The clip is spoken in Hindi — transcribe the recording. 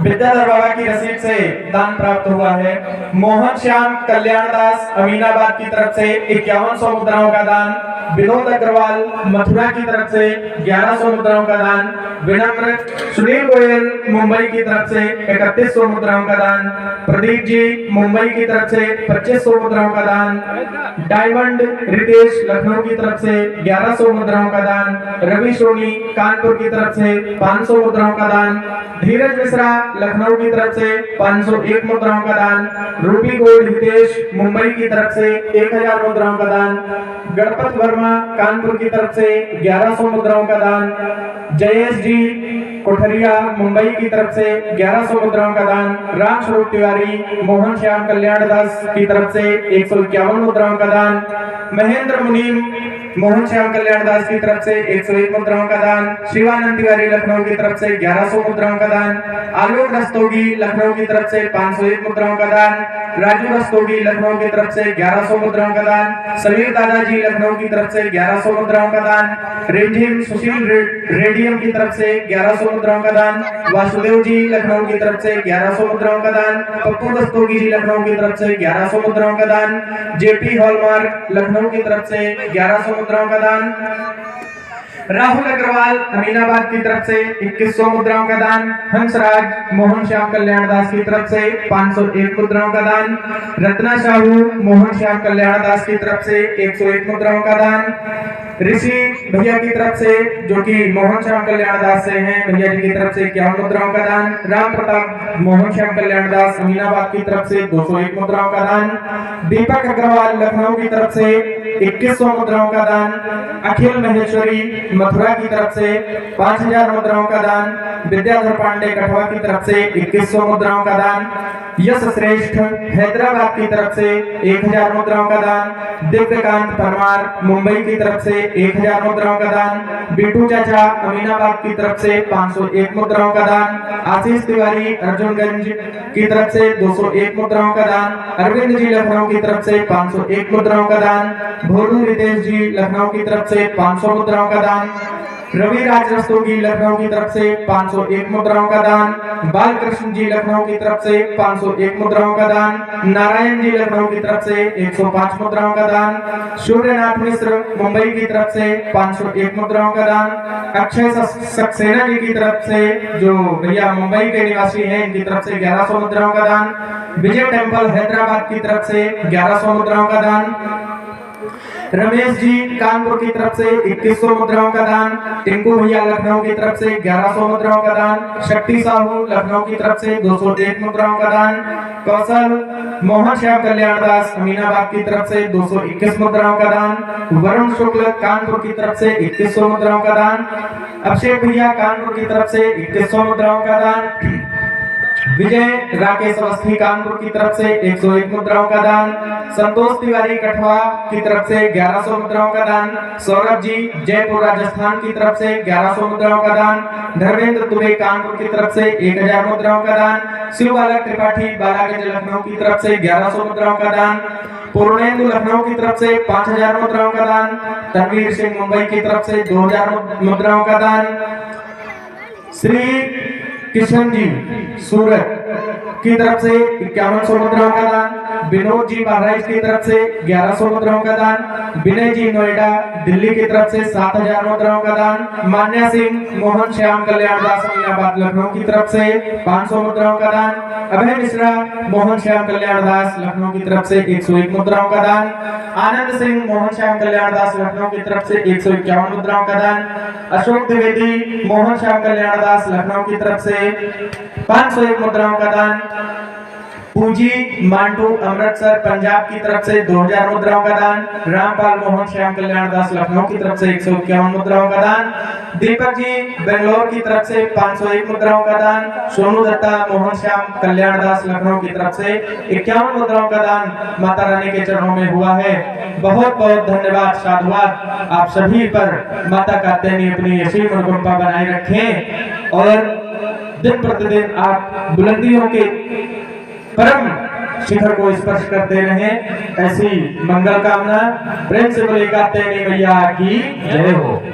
विद्याधर बाबा की रसीद से दान प्राप्त हुआ है। मोहन श्याम कल्याण दास अमीनाबाद की तरफ से 5100 मुद्राओं का दान। विनोद अग्रवाल मथुरा की तरफ से 1100 मुद्राओं का दान। विनम्र सुनील गोयल मुंबई की तरफ से 3100 मुद्राओं का दान। प्रदीप जी मुंबई की तरफ से 2500 मुद्राओं का दान। डायमंड रितेश लखनऊ की तरफ से 1100 मुद्राओं का दान। रवि सोनी कानपुर की तरफ से 500 मुद्राओं का दान। धीरज मिश्रा लखनऊ की तरफ से 501 मुद्राओं का दान। रूबी गोल्ड हितेश मुंबई की तरफ से 1000 मुद्राओं का दान। गणपत वर्मा कानपुर की तरफ से 1100 मुद्राओं का दान। जयेश जी कोठरिया मुंबई की तरफ से 1100 मुद्राओं का दान। राम स्वरूप तिवारी मोहन श्याम कल्याण दास की तरफ से 151 मुद्राओं का दान। महेंद्र मुनीम मोहन श्याम कल्याण दास की तरफ से 101 मुद्राओं का दान। शिवानंद तिवारी लखनऊ की तरफ से 1100 मुद्राओं का दान। आलोक रस्तोगी लखनऊ की तरफ से 501 मुद्राओं का दान। राजू रस्तोगी लखनऊ की तरफ से 1100 मुद्राओं का दान। समीर दादाजी लखनऊ की तरफ से 1100 मुद्राओं का दान। रिमझिम सुशील रेडियम की तरफ से 1100 मुद्राओं का दान। वासुदेव जी लखनऊ की तरफ से 1100 मुद्राओं का दान। पप्पू रस्तोगी जी लखनऊ की तरफ से 1100 मुद्राओं का दान। जेपी हॉलमार्क लखनऊ की तरफ से 1100 मुद्राओं का दान। राहुल अग्रवाल अमीनाबाद की तरफ से 2100 मुद्राओं का दान। हंसराज मोहन श्याम कल्याण दास की तरफ से 501 मुद्राओं का दान। रत्ना साहू मोहन श्याम कल्याण दास की तरफ से 101 मुद्राओं का दान। ऋषि भैया की तरफ से जो कि मोहन श्याम कल्याण दास से हैं, भैया जी की तरफ से 51 मुद्राओं का दान। राम प्रताप मोहन श्याम कल्याण दास अमीनाबाद की तरफ से 201 मुद्राओं का दान। दीपक अग्रवाल लखनऊ की तरफ से 2100 मुद्राओं का दान। अखिल महेश्वरी मथुरा की तरफ से 5000 मुद्राओं का दान। विद्याधर पांडे कठवा की तरफ से 2100 मुद्राओं का दान। यश श्रेष्ठ हैदराबाद की तरफ से 1000 मुद्राओं का दान। दिव्यकांत परमार मुंबई की तरफ से 1000 मुद्राओं का दान। बिट्टू चाचा अमीनाबाद की तरफ से 501 मुद्राओं का दान। आशीष तिवारी अर्जुनगंज की तरफ से 201 मुद्राओं का दान। अरविंद जी लखनऊ की तरफ से 501 मुद्राओं का दान। भोलू रितेश जी लखनऊ की तरफ से 500 मुद्राओं का दान। रवि राज रस्तोगी लखनऊ की तरफ से 501 मुद्राओं का दान। बालकृष्ण जी लखनऊ की तरफ से 501 मुद्राओं का दान। नारायण जी लखनऊ की तरफ से 105 मुद्राओं का दान। सूर्यनाथ मिश्र मुंबई की तरफ से 501 मुद्राओं का दान। अक्षय सक्सेना जी की तरफ से जो भैया मुंबई के निवासी हैं, इनकी तरफ से 1100 मुद्राओं का दान। विजय टेम्पल हैदराबाद की तरफ से 1100 मुद्राओं का दान। रमेश जी कानपुर की तरफ से 2100 मुद्राओं का दान। टिंकू भैया लखनऊ की तरफ से 1100 मुद्राओं का दान। शक्ति साहू लखनऊ की तरफ से 201 मुद्राओं का दान। कौशल मोहन श्याम कल्याण दास अमीनाबाद की तरफ से 221 मुद्राओं का दान। वरुण शुक्ल कानपुर की तरफ से 2100 मुद्राओं का दान। अभिषेक भैया कानपुर की तरफ से 2100 मुद्राओं का दान। विजय राकेश अवस्थी कानपुर की तरफ से 101 मुद्राओं का दान। संतोष तिवारी कठवा की तरफ से 1100 मुद्राओं का दान। सौरभ जी जयपुर राजस्थान की तरफ से 1100 मुद्राओं का दान। धर्मेंद्र दुबे कानपुर की तरफ से 1000 मुद्राओं का दान। शिव बालक त्रिपाठी बालागंज लखनऊ की तरफ से 1100 मुद्राओं का दान। पूर्णेंदु लखनऊ की तरफ से 5000 मुद्राओं का दान। तनवीर सिंह मुंबई की तरफ से 2000 मुद्राओं का दान। श्री किशन जी सूरत की तरफ से 5100 मुद्राओं का दान। विनोद जी बहराइच की तरफ से 1100 मुद्राओं का दान। विनय जी नोएडा दिल्ली की तरफ से 7000 मुद्राओं का दान। मान्या सिंह मोहन श्याम कल्याण दास अमीनाबाद लखनऊ की तरफ से 500 मुद्राओं का दान। अभय मिश्रा मोहन श्याम कल्याण दास लखनऊ की तरफ से 101 मुद्राओं का दान। आनंद सिंह मोहन श्याम कल्याण दास लखनऊ की तरफ से 151 मुद्राओं का दान। अशोक द्विवेदी मोहन श्याम कल्याण दास लखनऊ की तरफ से 501 मुद्राओं का दान। पूंजी मांडू अमृतसर पंजाब की तरफ से 2000 मुद्राओं का दान। रामपाल मोहन श्याम कल्याण दास लखनऊ की तरफ से 151 मुद्राओं का दान। दीपक जी बेंगलोर की तरफ से 501 मुद्राओं का दान। सोनू दत्ता मोहन श्याम कल्याण दास लखनऊ की तरफ से 51 मुद्राओं का दान माता रानी के चरणों में हुआ है। बहुत बहुत धन्यवाद, साधुवाद आप सभी पर। माता का तेनी अपनी ऐसी मनोकामना बनाए रखें और दिन प्रतिदिन आप बुलंदियों के परम शिखर को स्पर्श करते रहें। ऐसी मंगल कामना। प्रेम से बोलेगा तेरी मैया की जय हो।